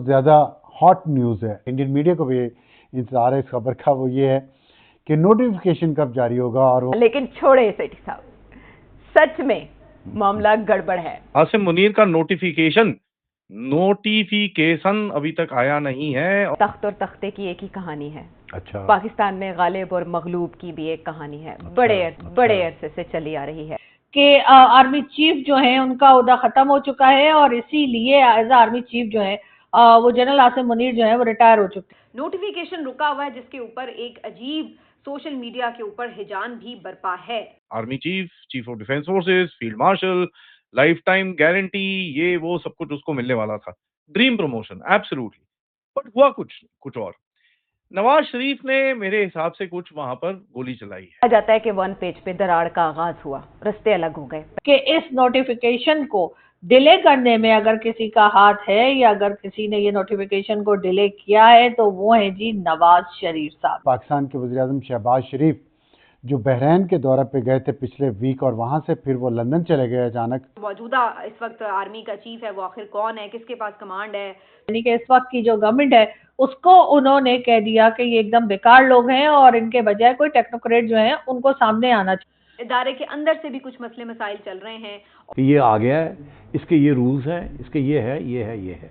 ज़्यादा hot news है, Indian media को भी इंतजार है इस खबर का, वो ये है कि नोटिफिकेशन कब जारी होगा। और वो लेकिन छोड़े सेठी साहब, सच में मामला गड़बड़ है। आसिम मुनीर का नोटिफिकेशन अभी तक आया नहीं है। तख्त और तख्ते की एक ही कहानी है। अच्छा, पाकिस्तान में गालिब और मगलूब की भी एक कहानी है, बड़े अरसे से चली आ रही है कि आर्मी चीफ जो है उनका ओहदा खत्म हो चुका है और इसीलिए एज आर्मी चीफ जो है वो जनरल आसिम मुनीर जो है वो रिटायर हो चुके हैं। नोटिफिकेशन रुका हुआ है जिसके ऊपर एक अजीब सोशल मीडिया के ऊपर हिजान भी बरपा है। Army chief, chief of defence forces, field marshal, lifetime guarantee, ये वो सब कुछ उसको मिलने वाला था। Dream promotion, absolutely. बट हुआ कुछ और। नवाज शरीफ ने मेरे हिसाब से कुछ वहां पर गोली चलाई है। कहा जाता है कि 1 पेज पे दरार का आगाज हुआ, रास्ते अलग हो गए कि इस नोटिफिकेशन को डिले करने में अगर किसी का हाथ है या अगर किसी ने ये नोटिफिकेशन को डिले किया है तो वो है जी नवाज शरीफ साहब। पाकिस्तान के वज़ीर-ए-आज़म शहबाज शरीफ जो बहरीन के दौरे पे गए थे पिछले वीक और वहां से फिर वो लंदन चले गए अचानक। मौजूदा इस वक्त आर्मी का चीफ है वो आखिर कौन है, किसके पास कमांड है, यानी कि इस वक्त की जो गवर्नमेंट है उसको उन्होंने कह दिया कि ये एकदम बेकार लोग हैं और इनके बजाय कोई टेक्नोक्रेट जो है उनको सामने आना चाहिए। इदारे के अंदर से भी कुछ मसले मसाइल चल रहे हैं कि ये आ गया है, इसके ये रूल्स हैं, इसके ये है,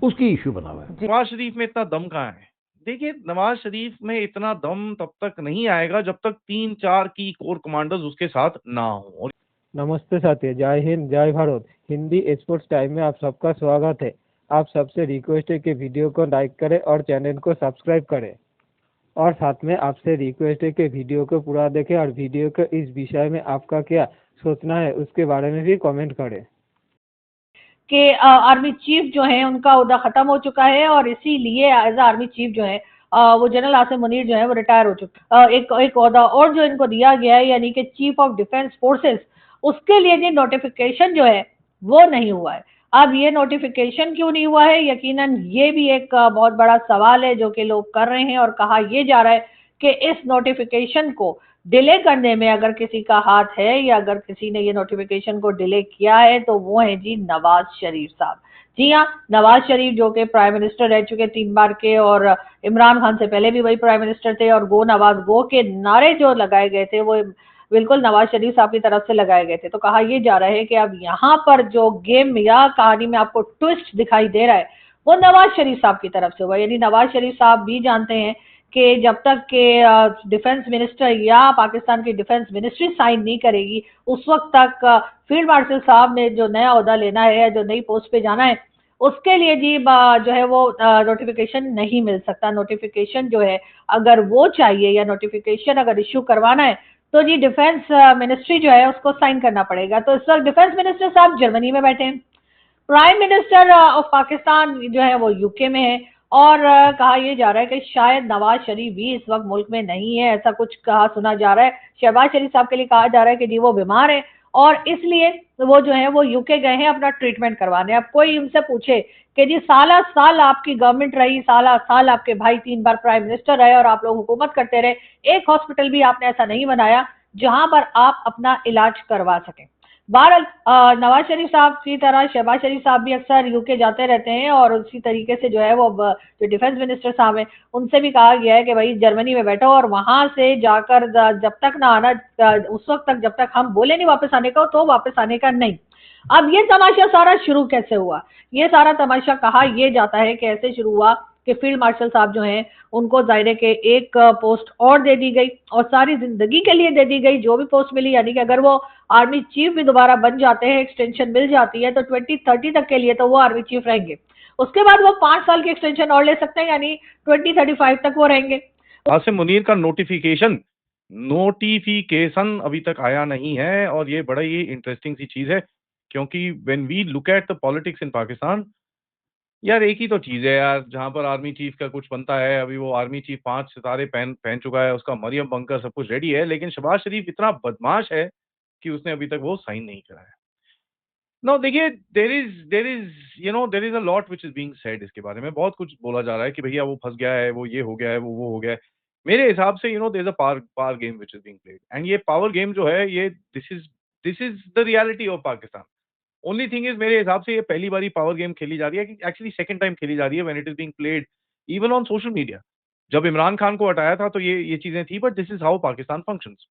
उसकी इशू बना हुआ है। नवाज शरीफ में इतना दम कहाँ है? देखिए, नवाज शरीफ में इतना दम तब तक नहीं आएगा जब तक 3-4 की कोर कमांडर्स उसके साथ ना हो। नमस्ते साथी, जय हिंद जय भारत। हिंदी स्पोर्ट्स टाइम में आप सबका स्वागत है। आप सबसे रिक्वेस्ट है कि वीडियो को लाइक करें और चैनल को सब्सक्राइब करें, और साथ में आपसे रिक्वेस्ट है कि वीडियो को पूरा देखें और वीडियो के इस विषय में आपका क्या सोचना है उसके बारे में भी कमेंट करें। कि आर्मी चीफ जो है उनका ओहदा खत्म हो चुका है और इसीलिए एज आर्मी चीफ जो है वो जनरल आसिम मुनीर जो है वो रिटायर हो चुके हैं। एक ओहदा और जो इनको दिया गया है यानी कि चीफ ऑफ डिफेंस फोर्सेस, उसके लिए जी नोटिफिकेशन जो है वो नहीं हुआ है। अब ये नोटिफिकेशन क्यों नहीं हुआ है, यकीनन ये भी एक बहुत बड़ा सवाल है जो कि लोग कर रहे हैं। और कहा यह जा रहा है कि इस नोटिफिकेशन को डिले करने में अगर किसी का हाथ है या अगर किसी ने ये नोटिफिकेशन को डिले किया है तो वो है जी नवाज शरीफ साहब। जी हाँ, नवाज शरीफ जो कि प्राइम मिनिस्टर रह चुके 3 बार के और इमरान खान से पहले भी वही प्राइम मिनिस्टर थे, और गो नवाज गो के नारे जो लगाए गए थे वो बिल्कुल नवाज शरीफ साहब की तरफ से लगाए गए थे। तो कहा यह जा रहा है कि अब यहाँ पर जो गेम या कहानी में आपको ट्विस्ट दिखाई दे रहा है वो नवाज शरीफ साहब की तरफ से हुआ। यानी नवाज शरीफ साहब भी जानते हैं कि जब तक के डिफेंस मिनिस्टर या पाकिस्तान की डिफेंस मिनिस्ट्री साइन नहीं करेगी उस वक्त तक फील्ड मार्शल साहब ने जो नया ओहदा लेना है या जो नई पोस्ट पे जाना है उसके लिए जी जो है वो नोटिफिकेशन नहीं मिल सकता। नोटिफिकेशन जो है अगर वो चाहिए या नोटिफिकेशन अगर इश्यू करवाना है तो जी डिफेंस मिनिस्ट्री जो है उसको साइन करना पड़ेगा। तो इस वक्त डिफेंस मिनिस्टर साहब जर्मनी में बैठे हैं, प्राइम मिनिस्टर ऑफ पाकिस्तान जो है वो यूके में है, और कहा यह जा रहा है कि शायद नवाज शरीफ भी इस वक्त मुल्क में नहीं है, ऐसा कुछ कहा सुना जा रहा है। शहबाज शरीफ साहब के लिए कहा जा रहा है कि जी वो बीमार है और इसलिए वो जो है वो यूके गए हैं अपना ट्रीटमेंट करवाने। अब कोई उनसे पूछे कि जी साला साल आपकी गवर्नमेंट रही, साला साल आपके भाई 3 बार प्राइम मिनिस्टर रहे और आप लोग हुकूमत करते रहे, एक हॉस्पिटल भी आपने ऐसा नहीं बनाया जहां पर आप अपना इलाज करवा सकें। बहरहाल नवाज शरीफ साहब की तरह शहबाज शरीफ साहब भी अक्सर यूके जाते रहते हैं और उसी तरीके से जो है वो जो डिफेंस मिनिस्टर साहब हैं उनसे भी कहा गया है कि भाई जर्मनी में बैठो और वहां से जाकर जब तक ना आना, उस वक्त तक जब तक हम बोले नहीं वापस आने का तो वापस आने का नहीं। अब ये तमाशा सारा शुरू कैसे हुआ? ये सारा तमाशा कहा यह जाता है कि ऐसे शुरू हुआ कि फील्ड मार्शल साहब जो हैं उनको जाहिर के एक पोस्ट और दे दी गई और सारी जिंदगी के लिए दे दी गई जो भी पोस्ट मिली। यानी कि अगर वो आर्मी चीफ भी दोबारा बन जाते हैं, एक्सटेंशन मिल जाती है तो 2030 तक के लिए तो वो आर्मी चीफ रहेंगे। उसके बाद वो 5 साल की एक्सटेंशन और ले सकते हैं, यानी 2035 तक वो रहेंगे। आसिम मुनीर का नोटिफिकेशन अभी तक आया नहीं है, और ये बड़ा ही इंटरेस्टिंग सी चीज है क्योंकि when we look at the politics in Pakistan, यार एक ही तो चीज है यार, जहां पर आर्मी चीफ का कुछ बनता है। अभी वो आर्मी चीफ 5 सितारे पहन पहन चुका है, उसका मरियम बंकर सब कुछ रेडी है, लेकिन शहबाज शरीफ इतना बदमाश है कि उसने अभी तक वो साइन नहीं कराया। नो देखिए, there is a lot which is being said. इसके बारे में बहुत कुछ बोला जा रहा है कि भैया वो फंस गया है, वो ये हो गया है, वो हो गया है। मेरे हिसाब से there is a power game which is being played, and ये पावर गेम जो है ये this is the reality of Pakistan. Only thing is मेरे हिसाब से ये पहली बारी पावर गेम खेली जा रही है, कि एक्चुअली सेकंड टाइम खेली जा रही है when it is being played even on social media. जब इमरान खान को हटाया था तो ये चीजें थी, but this is how Pakistan functions.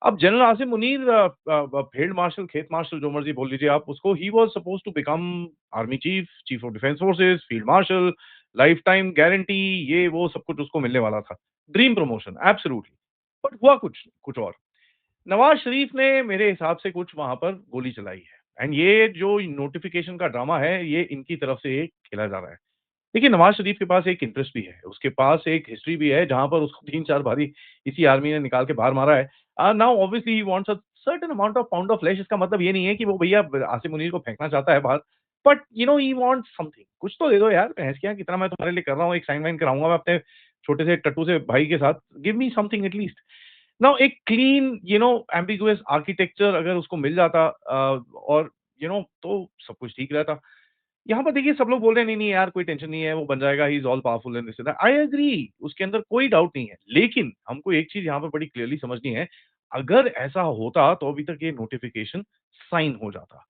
अब general Asim Munir field marshal, खेत मार्शल, जो मर्जी बोल लीजिए आप उसको, he was suppose to become army chief, chief of defence forces, field marshal, lifetime guarantee, ये वो सब कुछ उसको मिलने वाला था, ड्रीम प्रमोशन एब्सोल्युटली। बट हुआ कुछ कुछ और। नवाज शरीफ ने मेरे हिसाब से कुछ वहां पर गोली चलाई है, एंड ये जो नोटिफिकेशन का ड्रामा है ये इनकी तरफ से खेला जा रहा है। देखिए, नवाज शरीफ के पास एक इंटरेस्ट भी है, उसके पास एक हिस्ट्री भी है जहां पर उसको 3-4 बारी इसी आर्मी ने निकाल के बाहर मारा है। Now obviously he wants a certain amount of pound of flesh. इसका मतलब ये नहीं है कि वो भैया आसिम मुनीर को फेंकना चाहता है बाहर, बट ही वांट्स समथिंग। कुछ तो दे दो यार, भैंस क्या, कितना मैं तुम्हारे लिए कर रहा हूँ, एक साइन वाइन कराऊंगा मैं अपने छोटे से टट्टू से भाई के साथ, give me something at least. Now एक क्लीन एम्बिगुअस आर्किटेक्चर अगर उसको मिल जाता, और तो सब कुछ ठीक रहता। यहाँ पर देखिए सब लोग बोल रहे हैं नहीं नहीं यार कोई टेंशन नहीं है, वो बन जाएगा, he is all powerful and this that. I agree, उसके अंदर कोई डाउट नहीं है, लेकिन हमको एक चीज यहाँ पर बड़ी क्लियरली समझनी है, अगर ऐसा होता तो अभी तक ये नोटिफिकेशन साइन हो जाता।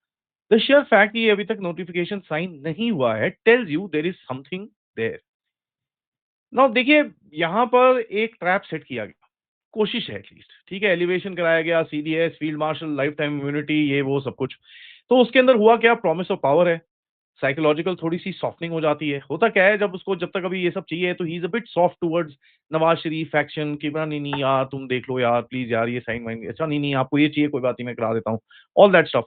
द शेयर फैक्ट ये अभी तक नोटिफिकेशन साइन नहीं हुआ है tells you there is something there. Now देखिए, यहाँ पर एक ट्रैप सेट किया गया, कोशिश है एटलीस्ट, ठीक है, एलिवेशन कराया गया, CDS, field marshal, life time immunity, ये वो सब कुछ। तो उसके अंदर हुआ क्या, प्रॉमिस ऑफ पावर है, साइकोलॉजिकल थोड़ी सी सॉफ्टनिंग हो जाती है। होता क्या है, जब तक अभी ये सब चाहिए तो he is a bit soft towards Nawaz Sharif faction, कि नहीं नहीं यार तुम देख लो यार प्लीज यार, ये साइन वाइन, अच्छा नहीं नहीं आपको ये चाहिए, कोई बात नहीं मैं करा देता हूँ, all that stuff.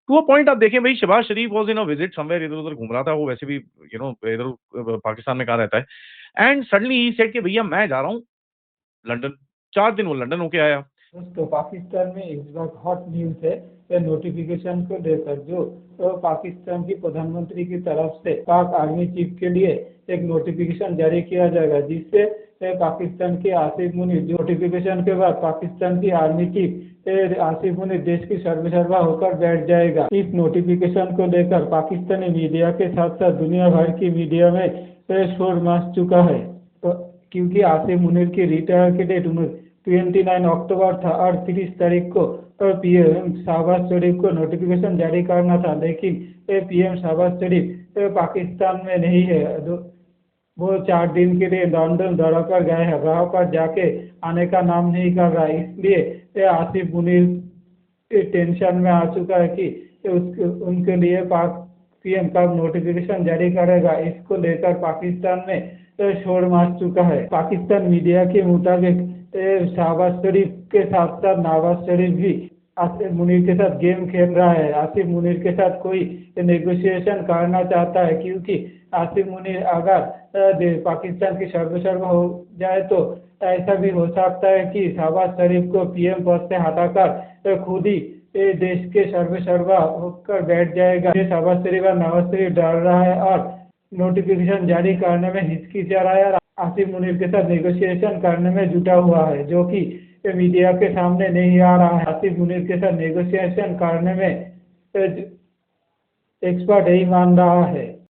To a point आप देखें भाई, Shehbaz Sharif was in a visit somewhere, इधर उधर घूम रहा था, वो वैसे भी इधर पाकिस्तान में कहाँ रहता है, एंड सडनली ही सेड कि भैया मैं जा रहा हूँ लंदन। 4 दिन वो लंदन होके आया। दोस्तों, पाकिस्तान में इस वक्त हॉट न्यूज है नोटिफिकेशन को लेकर, जो पाकिस्तान की प्रधानमंत्री की तरफ से पाक आर्मी चीफ के लिए एक नोटिफिकेशन जारी किया जाएगा, जिससे पाकिस्तान के आसिफ मुनीर, नोटिफिकेशन के बाद पाकिस्तान की आर्मी चीफ आसिफ मुनीर देश की सर्वेसर्वा होकर बैठ जाएगा। इस नोटिफिकेशन को लेकर पाकिस्तानी मीडिया के साथ साथ दुनिया भर की मीडिया में शोर मच चुका है, तो क्योंकि आसिफ मुनीर की रिटायर की डेट 29 अक्टूबर था और 30 तारीख को पीएम शहबाज शरीफ को नोटिफिकेशन जारी करना था, लेकिन पीएम शहबाज शरीफ पाकिस्तान में नहीं है, वो 4 दिन के लिए लंदन दौरा पर गए हैं, वहाँ पर जाके आने का नाम नहीं कर रहा, इसलिए आसिफ मुनीर टेंशन में आ चुका है कि उनके लिए पाक पीएम कब नोटिफिकेशन जारी करेगा। इसको लेकर पाकिस्तान में शोर मच चुका है। पाकिस्तान मीडिया के मुताबिक शहबाज शरीफ के साथ साथ नवाज शरीफ भी आसिफ मुनीर के साथ गेम खेल रहा है, आसिफ मुनीर के साथ कोई नेगोशिएशन करना चाहता है, क्योंकि आसिफ मुनीर अगर पाकिस्तान की सर्वेसर्वा हो जाए तो ऐसा भी हो सकता है कि शहबाज शरीफ को पीएम पद से हटाकर खुद ही देश के सर्वेसर्वा होकर बैठ जाएगा। शहबाज शरीफ और नवाज शरीफ डर रहा है और नोटिफिकेशन जारी करने में हिचकिचा रहा है और आसिफ मुनीर के साथ नेगोशिएशन करने में जुटा हुआ है, जो कि मीडिया के सामने नहीं आ रहा है। आसिफ मुनीर के साथ नेगोशिएशन करने में एक्सपर्ट यही मान रहा है।